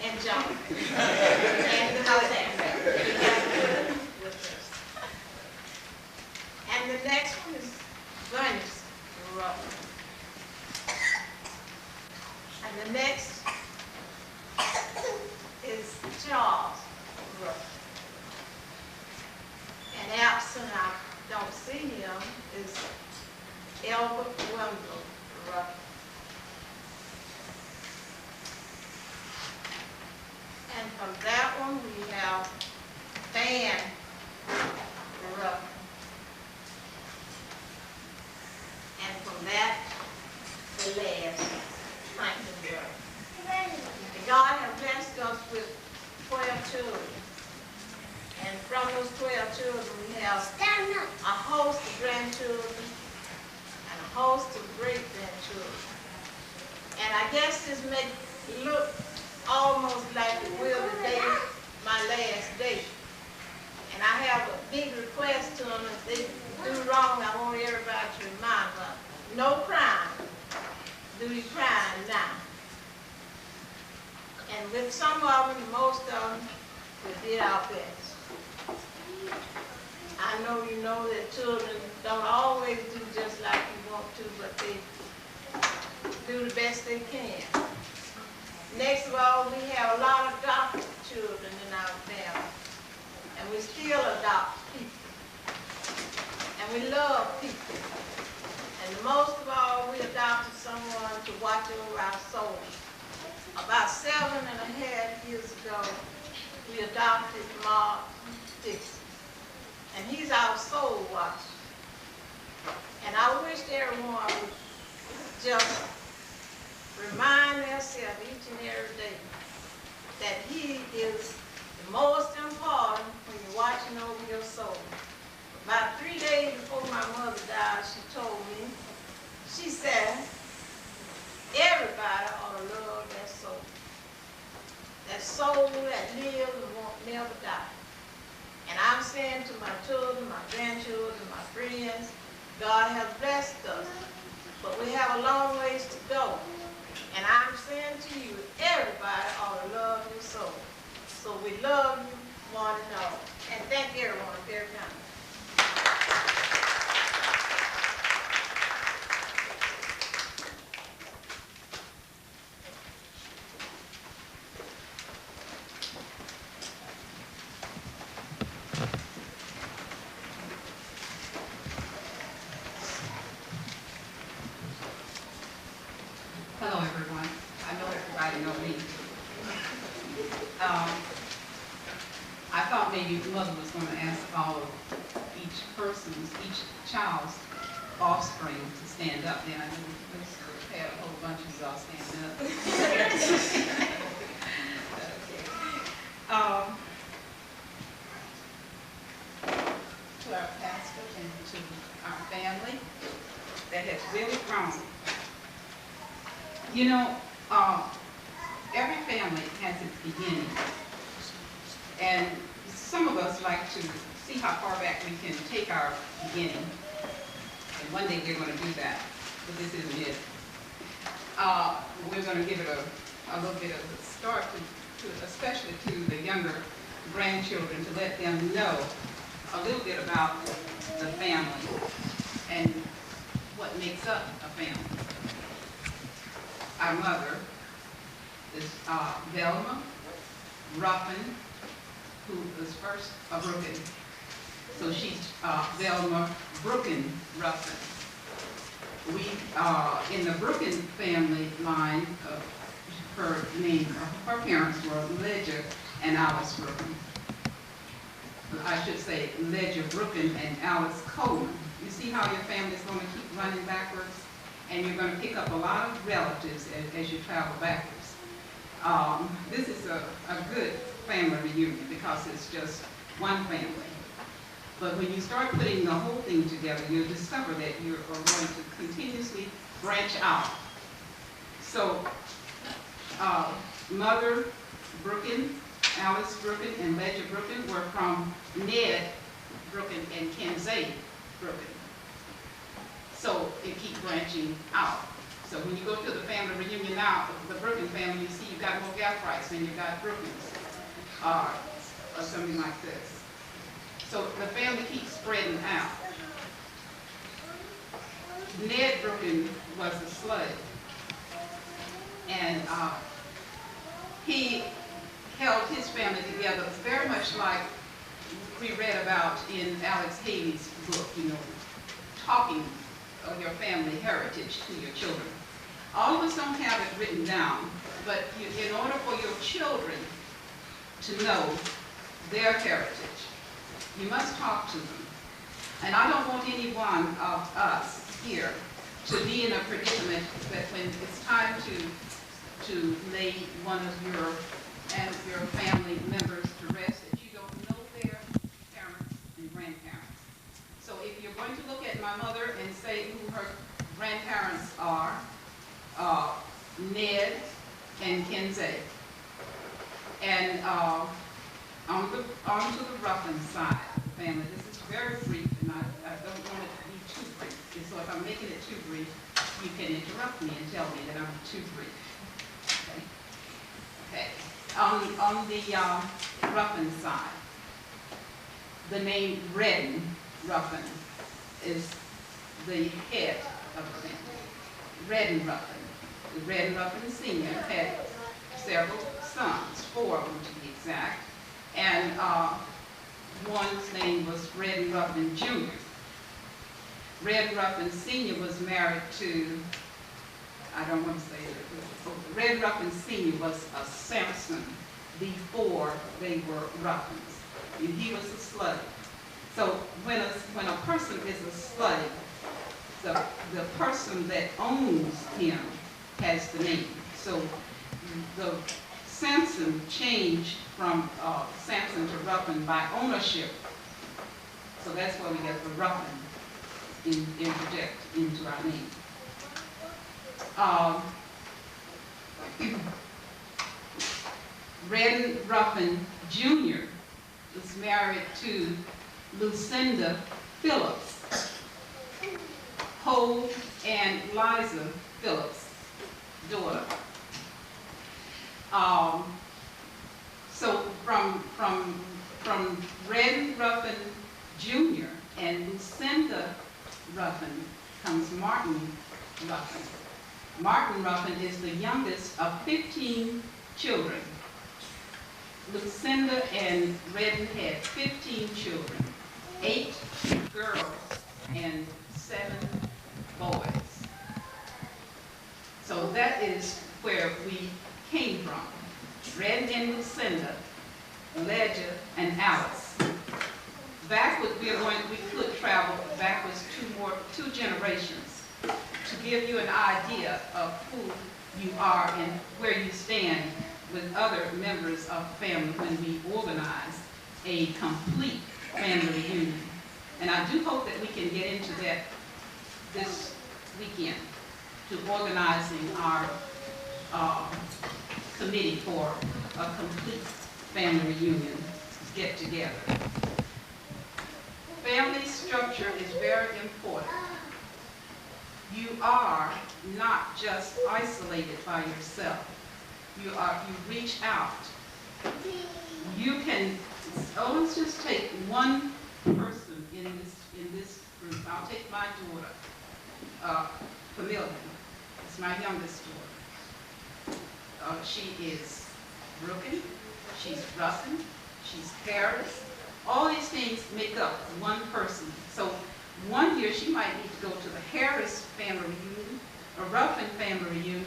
and John. And the house and the next one is Bernice Ruffin. And the next is Charles Ruffin. And absent, I don't see him, is Albert Wendell Ruffin. And from that one we have Van Ruffin. And from that, the last, Franklin Ruffin. And God has blessed us with 12 children. And from those 12 children, we have a host of grandchildren and a host of great-grandchildren. And I guess this may look almost like it will today, my last day. And I have a big request to them. If they do wrong, I want everybody to remind them, no crime. Do you crime now? And with some of them, most of them, we did our best. I know you know that children don't always do just like you want to, but they do the best they can. Next of all, we have a lot of adopted children in our family. And we still adopt people. And we love people. And most of all, we adopted someone to watch over our souls. About 7.5 years ago, we adopted Mark Dixon. And he's our soul watcher. And I wish everyone would just remind themselves each and every day that he is the most important when you're watching over your soul. About 3 days before my mother died, she told me, she said, everybody ought to love their soul. That soul that lives and won't never die. And I'm saying to my children, my grandchildren, my friends, God has blessed us, but we have a long ways to go. And I'm saying to you, everybody ought to love your soul. So we love you one and all. And thank everyone very much. Hello, everyone. I know everybody knows me. I thought maybe Mother was going to ask all of each child's offspring to stand up. Then I knew we had a whole bunch of y'all standing up. To our pastor and to our family that has really grown. You know, every family has its beginning, and some of us like to see how far back we can take our beginning, and one day we're going to do that, but this isn't it. We're going to give it a little bit of a start, especially to the younger grandchildren, to let them know a little bit about the family and what makes up a family. Our mother is Velma Ruffin, who was first a Brookin. So she's Velma Brookin Ruffin. We, in the Brookin family line, her parents were Ledger and Alice Brookin. I should say Ledger Brookin and Alice Coleman. You see how your family is going to keep running backwards? And you're going to pick up a lot of relatives as you travel backwards. This is a good family reunion because it's just one family. But when you start putting the whole thing together, you'll discover that you are going to continuously branch out. So, Mother Brookin, Alice Brookin, and Ledger Brookin were from Ned Brookin and Kenzay Brookin. So it keeps branching out. So when you go to the family reunion now, the Brookins family, you see you got more Gathrights than you got Brookins, or something like this. So the family keeps spreading out. Ned Brookin was a slave, and he held his family together very much like we read about in Alex Haley's book, you know, talking of your family heritage to your children. All of us don't have it written down, but in order for your children to know their heritage, you must talk to them. And I don't want any one of us here to be in a predicament that when it's time to lay one of your family members to rest, that you don't know their parents and grandparents. So if you're going to look at my mother and say who her grandparents are, Ned and Kinsey, and on to the Ruffin side of the family. This is very brief, and I don't want it to be too brief. And so if I'm making it too brief, you can interrupt me and tell me that I'm too brief. Okay. On the Ruffin side, the name Redden Ruffin is the head of the family. Redden Ruffin. Redden Ruffin Sr. had several sons, 4 of them to be exact, and one's name was Redden Ruffin Jr. Redden Ruffin Sr. was married to, I don't want to say it, Redden Ruffin Sr. was a Samson before they were Ruffins. And he was a slave. So when a person is a slave, the person that owns him has the name. So the Samson changed from Samson to Ruffin by ownership. So that's why we get the Ruffin interject into our name. Redden Ruffin Jr. was married to Lucinda Phillips, Hope and Liza Phillips' daughter. So from Redden Ruffin Jr. and Lucinda Ruffin comes Martin Ruffin. Martin Ruffin is the youngest of 15 children. Lucinda and Redden had 15 children, 8 girls and 7 boys. So that is where we came from. Redden and Lucinda, Ledger and Alice. Backwards, we could travel backwards 2 generations to give you an idea of who you are and where you stand with other members of the family when we organize a complete family reunion. And I do hope that we can get into that this weekend to organizing our committee for a complete family reunion get together. Family structure is very important. You are not just isolated by yourself. You reach out. You can, let's just take one person in this group. I'll take my daughter, Camilla. It's my youngest daughter. She is Brooklyn, she's Ruffin, she's Paris. All these things make up one person. So one year she might need to go to the Harris family reunion, a Ruffin family reunion,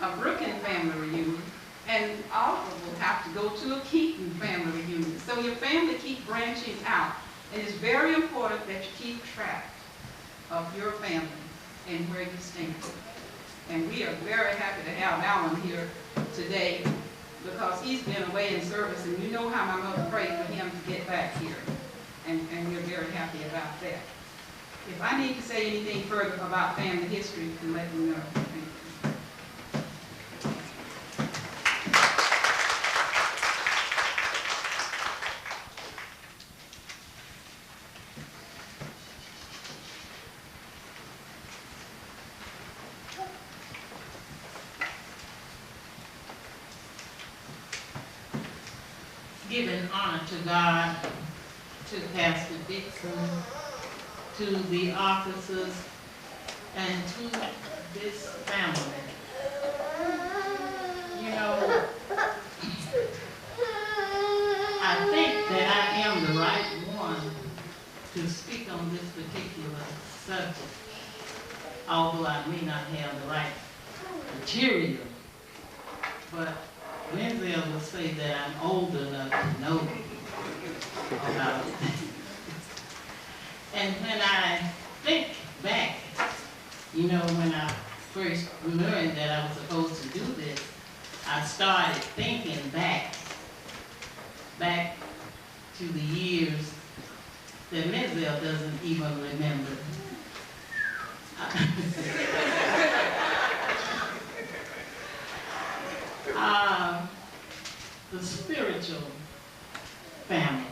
a Brooklyn family reunion, and all of them will have to go to a Keaton family reunion. So your family keep branching out, and it's very important that you keep track of your family and where you stand. And we are very happy to have Alan here today because he's been away in service, and you know how my mother prayed for him to get back here. And we're very happy about that. If I need to say anything further about family history, you can let me know. Thank you. giving honor to God, to Pastor Dixon, to the officers, and to this family. You know, I think that I am the right one to speak on this particular subject, although I may not have the right material. But Lindsay will say that I'm old enough to know about it. And when I think back, you know, when I first learned that I was supposed to do this, I started thinking back to the years that Menzel doesn't even remember. The spiritual family.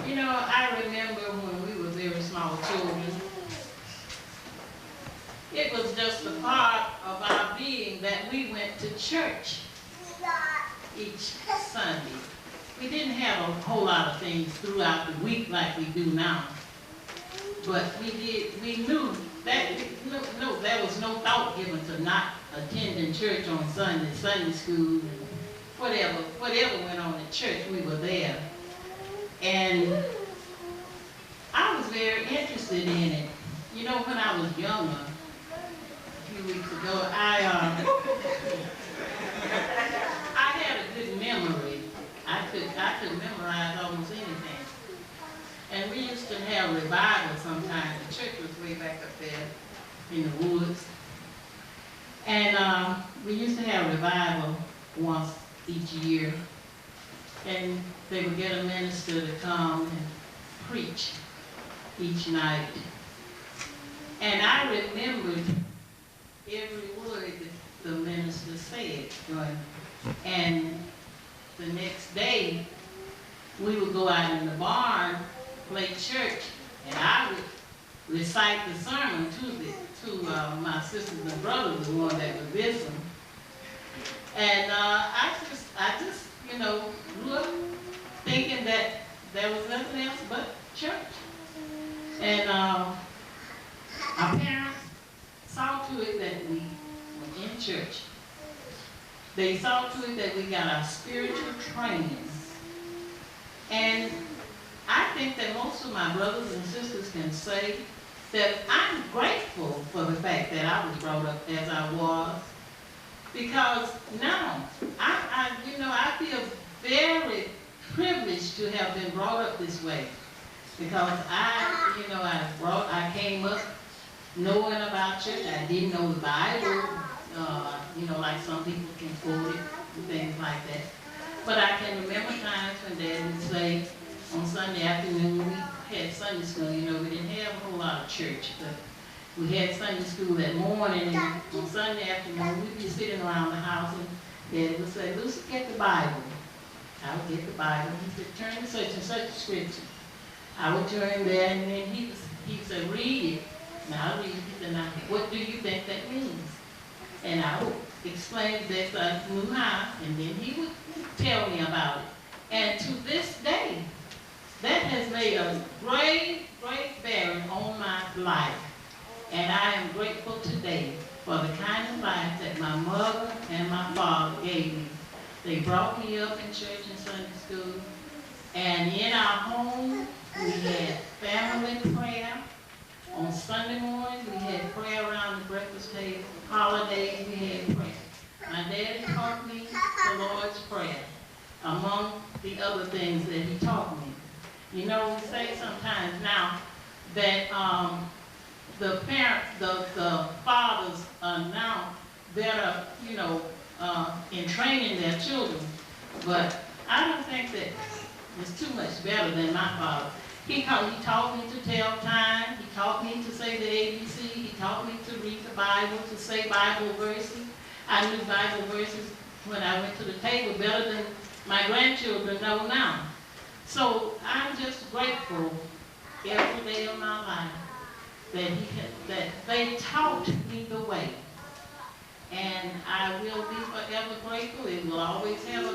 You know, I remember when we were very small children, it was just a part of our being that we went to church each Sunday. We didn't have a whole lot of things throughout the week like we do now. But we knew that, no, there was no thought given to not attending church on Sunday, Sunday school, and whatever went on at church, we were there. And I was very interested in it. You know, when I was younger, a few weeks ago, I had a good memory. I could memorize almost anything. And we used to have revival sometimes. The church was way back up there in the woods. And we used to have revival once each year. And they would get a minister to come and preach each night. And I remembered every word that the minister said. And the next day, we would go out in the barn, play church, and I would recite the sermon to my sisters and brothers, the one that was visiting. And I just, you know, grew up thinking that there was nothing else but church. And our parents saw to it that we were in church. They saw to it that we got our spiritual training. And I think that most of my brothers and sisters can say that I'm grateful for the fact that I was brought up as I was. Because now, I feel very privileged to have been brought up this way. Because I came up knowing about church. I didn't know the Bible, like some people can quote it and things like that. But I can remember times when Dad would say, on Sunday afternoon, we had Sunday school. You know, we didn't have a whole lot of church, but we had Sunday school that morning, and on Sunday afternoon, we'd be sitting around the house, and Dad would say, Lucy, get the Bible. I would get the Bible. He said, turn to such and such a scripture. I would turn there, and then he said, read it. And I read it. He said, now, what do you think that means? And I would explain this I knew how, and then he would tell me about it. And to this day, that has made a great, great bearing on my life. And I am grateful today for the kind of life that my mother and my father gave me. They brought me up in church and Sunday school. And in our home, we had family prayer. On Sunday morning, we had prayer around the breakfast table. Holidays, we had prayer. My daddy taught me the Lord's Prayer, among the other things that he taught me. You know, we say sometimes now that the fathers are now better, in training their children. But I don't think that it's too much better than my father. He taught me to tell time. He taught me to say the ABC. He taught me to read the Bible, to say Bible verses. I knew Bible verses when I went to the table better than my grandchildren know now. So I'm just grateful every day of my life that they taught me the way. And I will be forever grateful. It will always have